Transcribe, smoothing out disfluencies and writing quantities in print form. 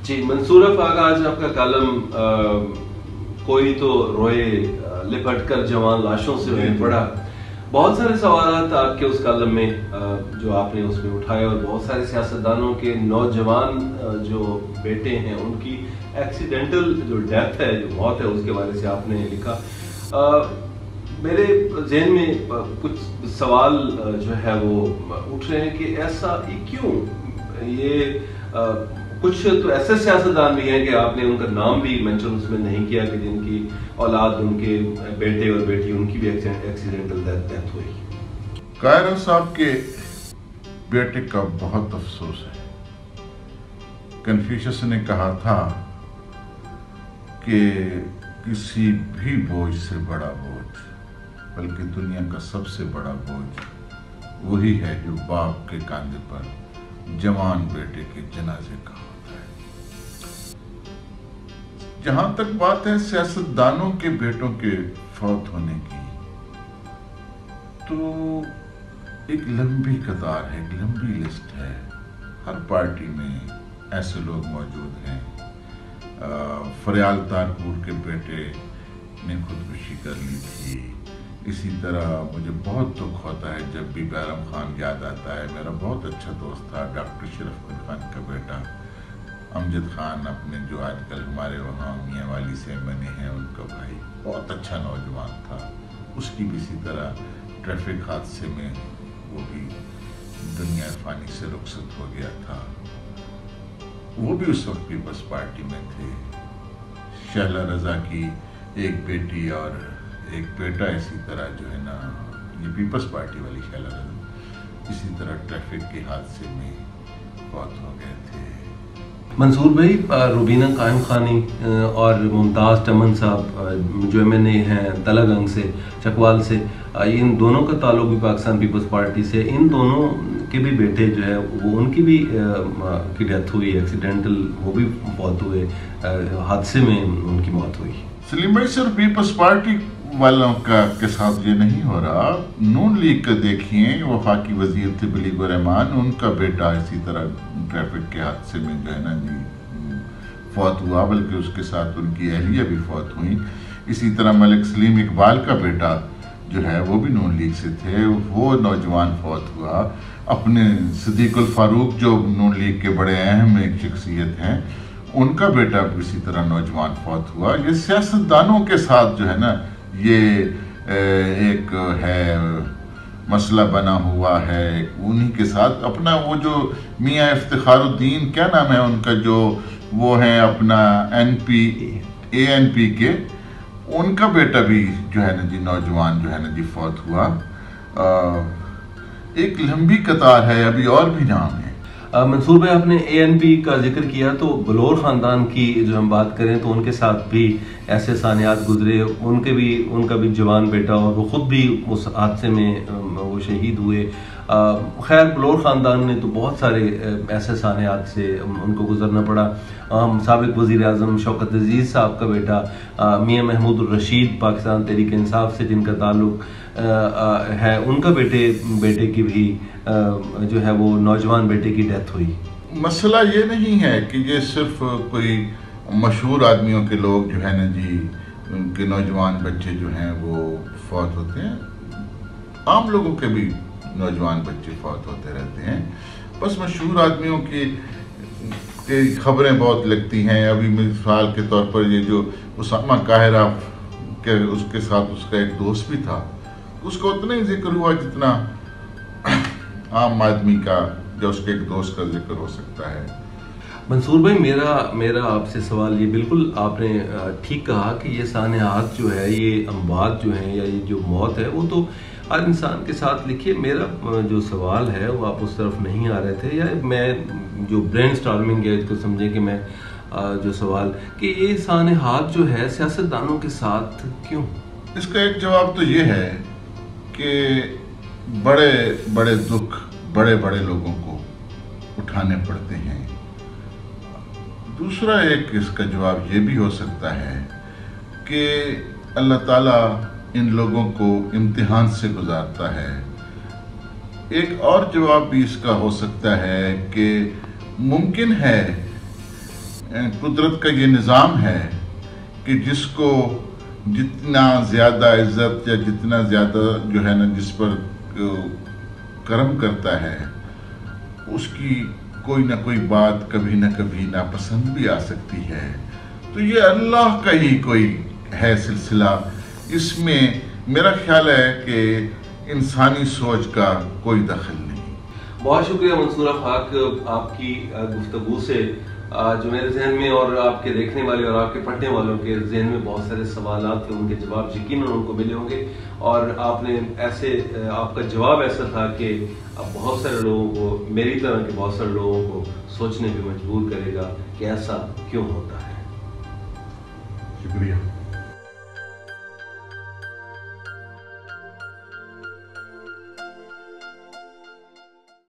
जी, मंसूर अफाक, आज आपका कॉलम कोई तो रोए लिपट कर जवान लाशों से मैंने पढ़ा। बहुत सारे सवाल आपके उस कॉलम में जो आपने उसमें उठाए, और बहुत सारे सियासतदानों के नौजवान जो बेटे हैं उनकी एक्सीडेंटल जो डेथ है, जो मौत है, उसके बारे से आपने लिखा। मेरे जहन में कुछ सवाल जो है वो उठ रहे हैं कि ऐसा क्यों। ये कुछ तो ऐसे सियासतदान भी हैं कि आपने उनका नाम भी मेंशन उसमें नहीं किया कि जिनकी औलाद, उनके बेटे और बेटी, उनकी भी एक्सीडेंटल डेथ हुई। कायरा साहब के बेटे का बहुत अफसोस है। कन्फ्यूशियस ने कहा था कि किसी भी बोझ से बड़ा बोझ, बल्कि दुनिया का सबसे बड़ा बोझ वही है जो बाप के कांधे पर जवान बेटे के जनाजे का होता है। जहां तक बात है सियासतदानों के बेटों के फौत होने की, तो एक लंबी कतार है, एक लंबी लिस्ट है। हर पार्टी में ऐसे लोग मौजूद हैं। फरियाल तारपुर के बेटे ने खुदकुशी कर ली थी। इसी तरह मुझे बहुत दुख होता है जब भी बैरम खान याद आता है। मेरा बहुत अच्छा दोस्त था डॉक्टर शरफुल खान का बेटा अमजद खान, अपने जो आजकल हमारे वहाँ मियाँ वाली से बने हैं, उनका भाई बहुत अच्छा नौजवान था। उसकी भी इसी तरह ट्रैफिक हादसे में वो भी दुनिया फानी से रुखसत हो गया था। वो भी उस वक्त पीपल्स पार्टी में थे। शहला रजा की एक बेटी और एक बेटा इसी तरह जो है ना, ये पीपल्स पार्टी वाली शहला रजा इसी तरह ट्रैफिक के हादसे में फौत हो गए थे। मंसूर भाई, रुबीना कायम खानी और मुमताज़ टमन साहब जो MNA हैं तलागंग से, चकवाल से, इन दोनों का ताल्लुक भी पाकिस्तान पीपल्स पार्टी से। इन दोनों के भी बेटे जो है वो, उनकी भी की डेथ हुई, एक्सीडेंटल, वो भी फौत हुए, हादसे में उनकी मौत हुई। सलीम भाई, सिर्फ पीपल्स पार्टी वालों का के साथ ये नहीं हो रहा। नून लीग का देखिए, वफाकी वजीर थे बिलीगुर रहमान, उनका बेटा इसी तरह ट्रैफिक के हादसे में जो है ना जी फौत हुआ, बल्कि उसके साथ उनकी अहलिया भी फौत हुई। इसी तरह मलिक सलीम इकबाल का बेटा जो है वो भी नून लीग से थे, वो नौजवान फौत हुआ। अपने सिद्दीकुल फारूक जो नून लीग के बड़े अहम एक शख्सियत हैं, उनका बेटा भी इसी तरह नौजवान फौत हुआ। ये सियासतदानों के साथ जो है ना ये एक है मसला बना हुआ है। उन्हीं के साथ अपना वो जो मियाँ इफ्तिखारुद्दीन, क्या नाम है उनका, जो वो है अपना ANP के, उनका बेटा भी जो है ना जी नौजवान जो है ना जी फौत हुआ। एक लंबी कतार है, अभी और भी नाम है। मंसूर भाई, आपने ANP का जिक्र किया, तो बलोर ख़ानदान की जो हम बात करें तो उनके साथ भी ऐसे सानियात गुजरे। उनका भी जवान बेटा, और वो ख़ुद भी उस हादसे में वो शहीद हुए। खैर, बलोर ख़ानदान ने तो बहुत सारे ऐसे सानियात से उनको गुजरना पड़ा। साबिक़ वज़ीर आज़म शौकत अज़ीज़ साहब का बेटा मियाँ महमूद रशीद, पाकिस्तान तहरीक इंसाफ से जिनका ताल्लुक है, उनका बेटे की भी जो है वो नौजवान बेटे की डेथ हुई। मसला ये नहीं है कि ये सिर्फ कोई मशहूर आदमियों के लोग जो है ना जी, उनके नौजवान बच्चे जो हैं वो फौत होते हैं। आम लोगों के भी नौजवान बच्चे फौत होते रहते हैं। बस मशहूर आदमियों की खबरें बहुत लगती हैं। अभी मिसाल के तौर पर ये जो उसामा काहिरा के, उसके साथ उसका एक दोस्त भी था, उसका उतना ही जिक्र हुआ जितना आम आदमी का जो उसके एक दोस्त का जिक्र हो सकता है। मंसूर भाई, मेरा आपसे सवाल ये, बिल्कुल आपने ठीक कहा कि ये सानियात जो है, ये अमवात जो हैं, या ये जो मौत है, वो तो हर इंसान के साथ लिखिए। मेरा जो सवाल है वो आप उस तरफ नहीं आ रहे थे, या मैं जो ब्रेन स्टॉर्मिंग है इसको समझे कि मैं जो सवाल कि ये सानियात जो है सियासतदानों के साथ क्यों। इसका एक जवाब तो ये है कि बड़े बड़े दुख बड़े बड़े लोगों को उठाने पड़ते हैं। दूसरा एक इसका जवाब ये भी हो सकता है कि अल्लाह ताला इन लोगों को इम्तिहान से गुजारता है। एक और जवाब भी इसका हो सकता है कि मुमकिन है قدرت کا یہ نظام ہے کہ جس کو جتنا زیادہ عزت یا جتنا زیادہ جو ہے نا جس پر کرم کرتا ہے اس کی کوئی نہ کوئی بات کبھی نہ کبھی ناپسند بھی آ سکتی ہے. تو یہ اللہ کا ہی کوئی ہے سلسلہ. اس میں میرا خیال ہے کہ انسانی سوچ کا کوئی دخل نہیں. بہت شکریہ منصور افاق، آپ کی گفتگو سے جو میرے ذہن میں اور آپ کے دیکھنے والے اور آپ کے پڑھنے والوں کے ذہن میں بہت سارے سوالات تھے، ان کے جواب یقیناً ان کو ملے ہوں گے. اور آپ نے آپ کا جواب ایسا تھا کہ اب بہت سارے لوگوں کو، میری طرح کے بہت سارے لوگوں کو سوچنے پہ مجبور کرے گا کہ ایسا کیوں ہوتا ہے. شکریہ.